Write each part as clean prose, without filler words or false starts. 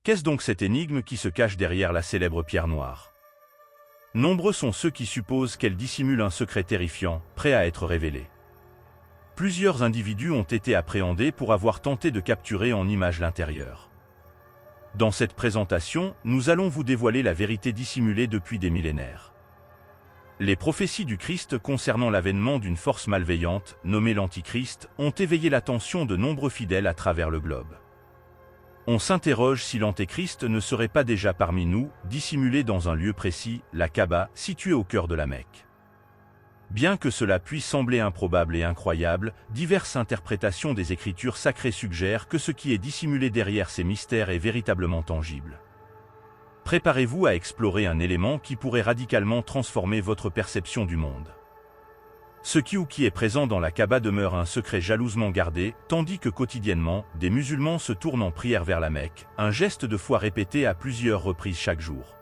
Qu'est-ce donc cette énigme qui se cache derrière la célèbre pierre noire? Nombreux sont ceux qui supposent qu'elle dissimule un secret terrifiant, prêt à être révélé. Plusieurs individus ont été appréhendés pour avoir tenté de capturer en images l'intérieur. Dans cette présentation, nous allons vous dévoiler la vérité dissimulée depuis des millénaires. Les prophéties du Christ concernant l'avènement d'une force malveillante, nommée l'Antichrist, ont éveillé l'attention de nombreux fidèles à travers le globe. On s'interroge si l'Antéchrist ne serait pas déjà parmi nous, dissimulé dans un lieu précis, la Kaaba, située au cœur de la Mecque. Bien que cela puisse sembler improbable et incroyable, diverses interprétations des Écritures sacrées suggèrent que ce qui est dissimulé derrière ces mystères est véritablement tangible. Préparez-vous à explorer un élément qui pourrait radicalement transformer votre perception du monde. Ce qui est présent dans la Kaaba demeure un secret jalousement gardé, tandis que quotidiennement, des musulmans se tournent en prière vers la Mecque, un geste de foi répété à plusieurs reprises chaque jour.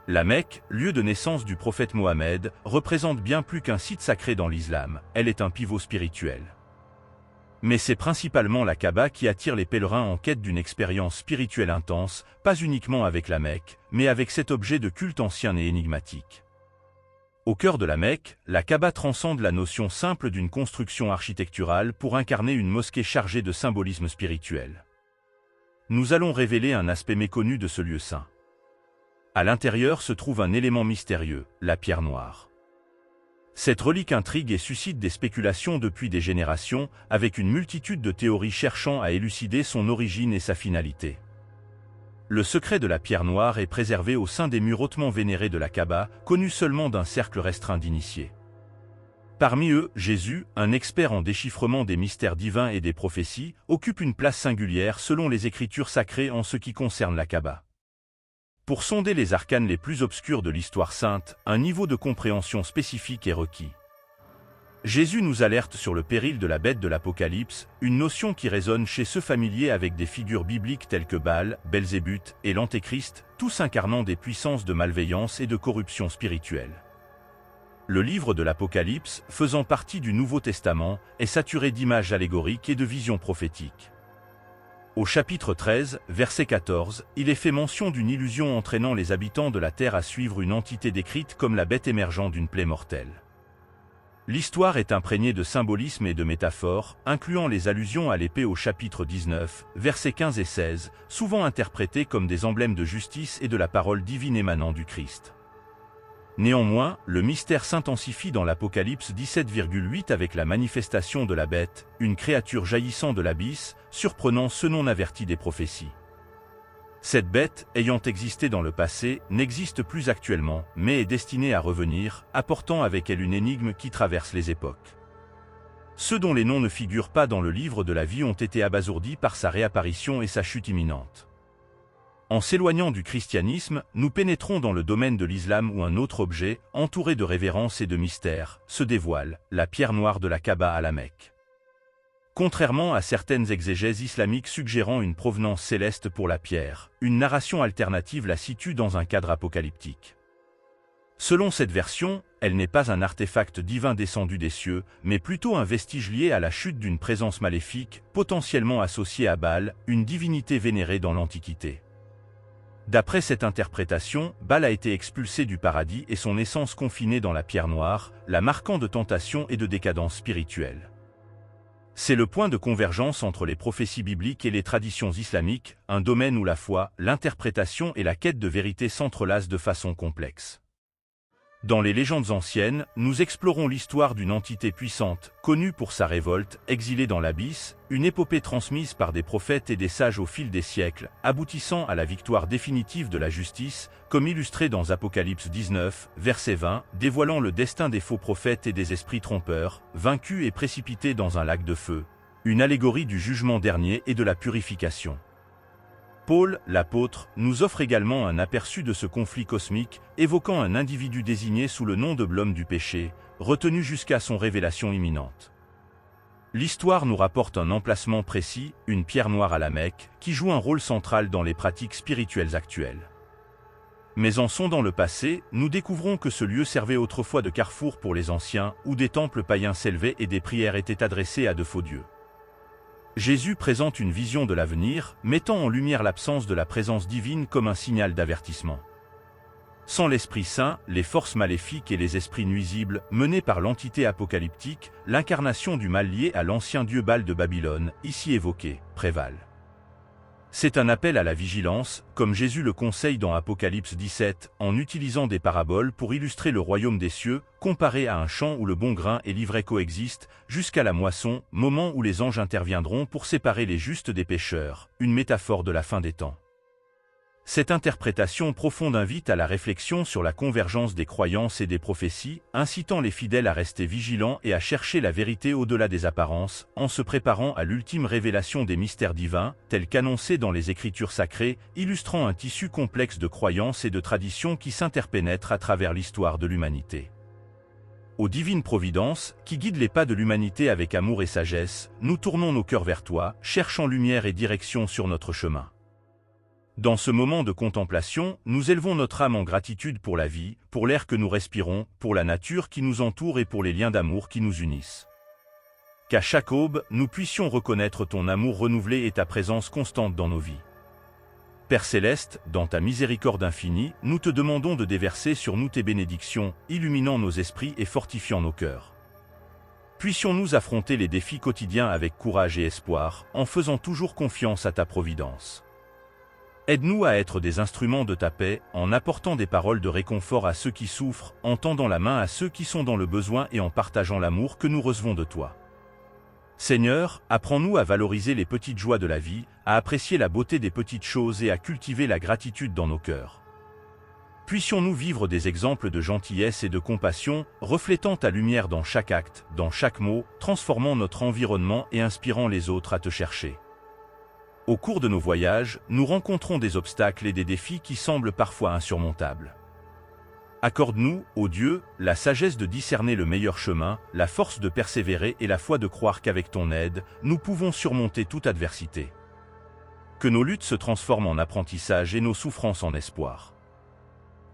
La Mecque, lieu de naissance du prophète Mohammed, représente bien plus qu'un site sacré dans l'islam, elle est un pivot spirituel. Mais c'est principalement la Kaaba qui attire les pèlerins en quête d'une expérience spirituelle intense, pas uniquement avec la Mecque, mais avec cet objet de culte ancien et énigmatique. Au cœur de la Mecque, la Kaaba transcende la notion simple d'une construction architecturale pour incarner une mosquée chargée de symbolisme spirituel. Nous allons révéler un aspect méconnu de ce lieu saint. À l'intérieur se trouve un élément mystérieux, la pierre noire. Cette relique intrigue et suscite des spéculations depuis des générations, avec une multitude de théories cherchant à élucider son origine et sa finalité. Le secret de la pierre noire est préservé au sein des murs hautement vénérés de la Kaaba, connus seulement d'un cercle restreint d'initiés. Parmi eux, Jésus, un expert en déchiffrement des mystères divins et des prophéties, occupe une place singulière selon les Écritures sacrées en ce qui concerne la Kaaba. Pour sonder les arcanes les plus obscurs de l'histoire sainte, un niveau de compréhension spécifique est requis. Jésus nous alerte sur le péril de la bête de l'Apocalypse, une notion qui résonne chez ceux familiers avec des figures bibliques telles que Baal, Belzébuth et l'Antéchrist, tous incarnant des puissances de malveillance et de corruption spirituelle. Le livre de l'Apocalypse, faisant partie du Nouveau Testament, est saturé d'images allégoriques et de visions prophétiques. Au chapitre 13, verset 14, il est fait mention d'une illusion entraînant les habitants de la terre à suivre une entité décrite comme la bête émergeant d'une plaie mortelle. L'histoire est imprégnée de symbolisme et de métaphores, incluant les allusions à l'épée au chapitre 19, versets 15 et 16, souvent interprétées comme des emblèmes de justice et de la parole divine émanant du Christ. Néanmoins, le mystère s'intensifie dans l'Apocalypse 17,8 avec la manifestation de la bête, une créature jaillissant de l'abysse, surprenant ceux non avertis des prophéties. Cette bête, ayant existé dans le passé, n'existe plus actuellement, mais est destinée à revenir, apportant avec elle une énigme qui traverse les époques. Ceux dont les noms ne figurent pas dans le livre de la vie ont été abasourdis par sa réapparition et sa chute imminente. En s'éloignant du christianisme, nous pénétrons dans le domaine de l'islam où un autre objet, entouré de révérence et de mystère, se dévoile, la pierre noire de la Kaaba à la Mecque. Contrairement à certaines exégèses islamiques suggérant une provenance céleste pour la pierre, une narration alternative la situe dans un cadre apocalyptique. Selon cette version, elle n'est pas un artefact divin descendu des cieux, mais plutôt un vestige lié à la chute d'une présence maléfique, potentiellement associée à Baal, une divinité vénérée dans l'Antiquité. D'après cette interprétation, Baal a été expulsé du paradis et son essence confinée dans la pierre noire, la marquant de tentation et de décadence spirituelle. C'est le point de convergence entre les prophéties bibliques et les traditions islamiques, un domaine où la foi, l'interprétation et la quête de vérité s'entrelacent de façon complexe. Dans les légendes anciennes, nous explorons l'histoire d'une entité puissante, connue pour sa révolte, exilée dans l'abysse, une épopée transmise par des prophètes et des sages au fil des siècles, aboutissant à la victoire définitive de la justice, comme illustré dans Apocalypse 19, verset 20, dévoilant le destin des faux prophètes et des esprits trompeurs, vaincus et précipités dans un lac de feu, une allégorie du jugement dernier et de la purification. Paul, l'apôtre, nous offre également un aperçu de ce conflit cosmique, évoquant un individu désigné sous le nom de l'homme du péché, retenu jusqu'à son révélation imminente. L'histoire nous rapporte un emplacement précis, une pierre noire à la Mecque, qui joue un rôle central dans les pratiques spirituelles actuelles. Mais en sondant le passé, nous découvrons que ce lieu servait autrefois de carrefour pour les anciens, où des temples païens s'élevaient et des prières étaient adressées à de faux dieux. Jésus présente une vision de l'avenir, mettant en lumière l'absence de la présence divine comme un signal d'avertissement. Sans l'Esprit Saint, les forces maléfiques et les esprits nuisibles, menés par l'entité apocalyptique, l'incarnation du mal lié à l'ancien dieu Baal de Babylone, ici évoqué, prévalent. C'est un appel à la vigilance, comme Jésus le conseille dans Apocalypse 17, en utilisant des paraboles pour illustrer le royaume des cieux, comparé à un champ où le bon grain et l'ivraie coexistent, jusqu'à la moisson, moment où les anges interviendront pour séparer les justes des pécheurs, une métaphore de la fin des temps. Cette interprétation profonde invite à la réflexion sur la convergence des croyances et des prophéties, incitant les fidèles à rester vigilants et à chercher la vérité au-delà des apparences, en se préparant à l'ultime révélation des mystères divins, tels qu'annoncés dans les Écritures sacrées, illustrant un tissu complexe de croyances et de traditions qui s'interpénètrent à travers l'histoire de l'humanité. Ô divine providence, qui guide les pas de l'humanité avec amour et sagesse, nous tournons nos cœurs vers toi, cherchant lumière et direction sur notre chemin. Dans ce moment de contemplation, nous élevons notre âme en gratitude pour la vie, pour l'air que nous respirons, pour la nature qui nous entoure et pour les liens d'amour qui nous unissent. Qu'à chaque aube, nous puissions reconnaître ton amour renouvelé et ta présence constante dans nos vies. Père Céleste, dans ta miséricorde infinie, nous te demandons de déverser sur nous tes bénédictions, illuminant nos esprits et fortifiant nos cœurs. Puissions-nous affronter les défis quotidiens avec courage et espoir, en faisant toujours confiance à ta providence. Aide-nous à être des instruments de ta paix, en apportant des paroles de réconfort à ceux qui souffrent, en tendant la main à ceux qui sont dans le besoin et en partageant l'amour que nous recevons de toi. Seigneur, apprends-nous à valoriser les petites joies de la vie, à apprécier la beauté des petites choses et à cultiver la gratitude dans nos cœurs. Puissions-nous vivre des exemples de gentillesse et de compassion, reflétant ta lumière dans chaque acte, dans chaque mot, transformant notre environnement et inspirant les autres à te chercher. Au cours de nos voyages, nous rencontrons des obstacles et des défis qui semblent parfois insurmontables. Accorde-nous, ô Dieu, la sagesse de discerner le meilleur chemin, la force de persévérer et la foi de croire qu'avec ton aide, nous pouvons surmonter toute adversité. Que nos luttes se transforment en apprentissage et nos souffrances en espoir.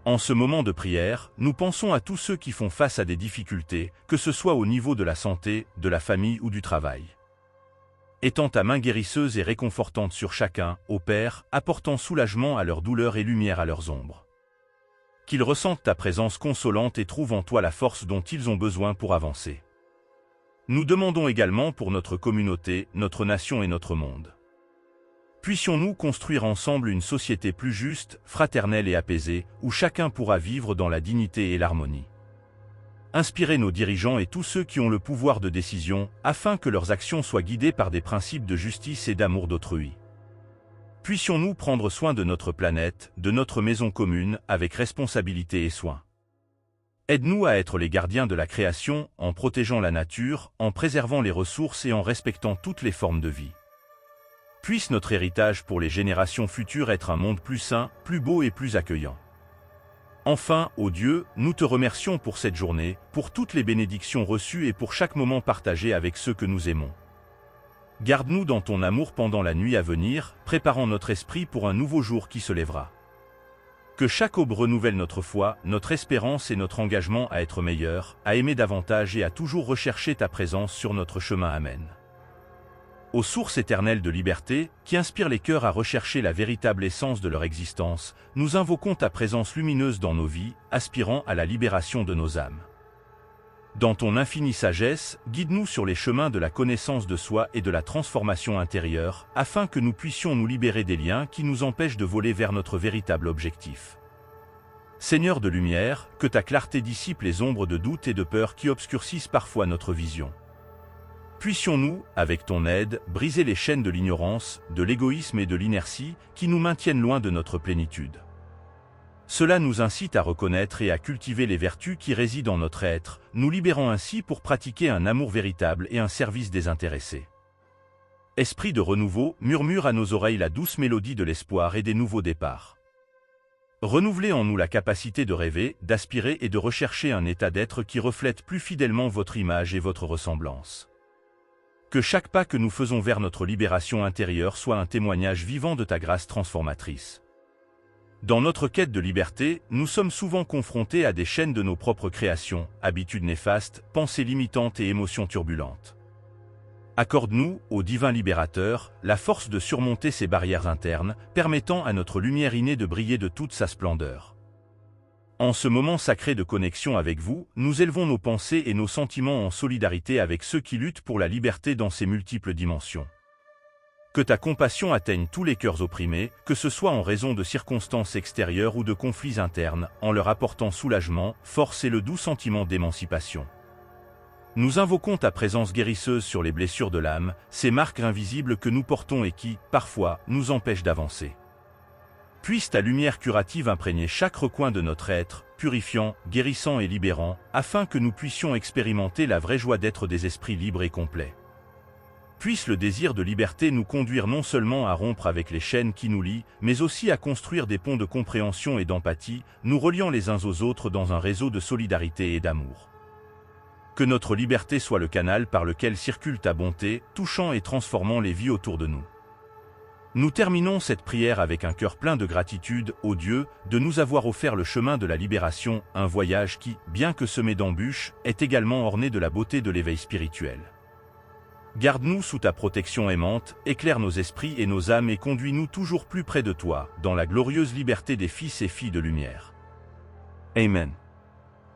En ce moment de prière, nous pensons à tous ceux qui font face à des difficultés, que ce soit au niveau de la santé, de la famille ou du travail. Étends ta main guérisseuse et réconfortante sur chacun, ô Père, apportant soulagement à leurs douleurs et lumière à leurs ombres. Qu'ils ressentent ta présence consolante et trouvent en toi la force dont ils ont besoin pour avancer. Nous demandons également pour notre communauté, notre nation et notre monde. Puissions-nous construire ensemble une société plus juste, fraternelle et apaisée, où chacun pourra vivre dans la dignité et l'harmonie. Inspirez nos dirigeants et tous ceux qui ont le pouvoir de décision, afin que leurs actions soient guidées par des principes de justice et d'amour d'autrui. Puissions-nous prendre soin de notre planète, de notre maison commune, avec responsabilité et soin. Aide-nous à être les gardiens de la création, en protégeant la nature, en préservant les ressources et en respectant toutes les formes de vie. Puisse notre héritage pour les générations futures être un monde plus sain, plus beau et plus accueillant. Enfin, ô Dieu, nous te remercions pour cette journée, pour toutes les bénédictions reçues et pour chaque moment partagé avec ceux que nous aimons. Garde-nous dans ton amour pendant la nuit à venir, préparant notre esprit pour un nouveau jour qui se lèvera. Que chaque aube renouvelle notre foi, notre espérance et notre engagement à être meilleurs, à aimer davantage et à toujours rechercher ta présence sur notre chemin. Amen. Ô source éternelle de liberté, qui inspire les cœurs à rechercher la véritable essence de leur existence, nous invoquons ta présence lumineuse dans nos vies, aspirant à la libération de nos âmes. Dans ton infinie sagesse, guide-nous sur les chemins de la connaissance de soi et de la transformation intérieure, afin que nous puissions nous libérer des liens qui nous empêchent de voler vers notre véritable objectif. Seigneur de lumière, que ta clarté dissipe les ombres de doute et de peur qui obscurcissent parfois notre vision. Puissions-nous, avec ton aide, briser les chaînes de l'ignorance, de l'égoïsme et de l'inertie qui nous maintiennent loin de notre plénitude. Cela nous incite à reconnaître et à cultiver les vertus qui résident en notre être, nous libérant ainsi pour pratiquer un amour véritable et un service désintéressé. Esprit de renouveau, murmure à nos oreilles la douce mélodie de l'espoir et des nouveaux départs. Renouvelez en nous la capacité de rêver, d'aspirer et de rechercher un état d'être qui reflète plus fidèlement votre image et votre ressemblance. Que chaque pas que nous faisons vers notre libération intérieure soit un témoignage vivant de ta grâce transformatrice. Dans notre quête de liberté, nous sommes souvent confrontés à des chaînes de nos propres créations, habitudes néfastes, pensées limitantes et émotions turbulentes. Accorde-nous, ô divin libérateur, la force de surmonter ces barrières internes, permettant à notre lumière innée de briller de toute sa splendeur. En ce moment sacré de connexion avec vous, nous élevons nos pensées et nos sentiments en solidarité avec ceux qui luttent pour la liberté dans ses multiples dimensions. Que ta compassion atteigne tous les cœurs opprimés, que ce soit en raison de circonstances extérieures ou de conflits internes, en leur apportant soulagement, force et le doux sentiment d'émancipation. Nous invoquons ta présence guérisseuse sur les blessures de l'âme, ces marques invisibles que nous portons et qui, parfois, nous empêchent d'avancer. Puisse ta lumière curative imprégner chaque recoin de notre être, purifiant, guérissant et libérant, afin que nous puissions expérimenter la vraie joie d'être des esprits libres et complets. Puisse le désir de liberté nous conduire non seulement à rompre avec les chaînes qui nous lient, mais aussi à construire des ponts de compréhension et d'empathie, nous reliant les uns aux autres dans un réseau de solidarité et d'amour. Que notre liberté soit le canal par lequel circule ta bonté, touchant et transformant les vies autour de nous. Nous terminons cette prière avec un cœur plein de gratitude, ô Dieu, de nous avoir offert le chemin de la libération, un voyage qui, bien que semé d'embûches, est également orné de la beauté de l'éveil spirituel. Garde-nous sous ta protection aimante, éclaire nos esprits et nos âmes et conduis-nous toujours plus près de toi, dans la glorieuse liberté des fils et filles de lumière. Amen.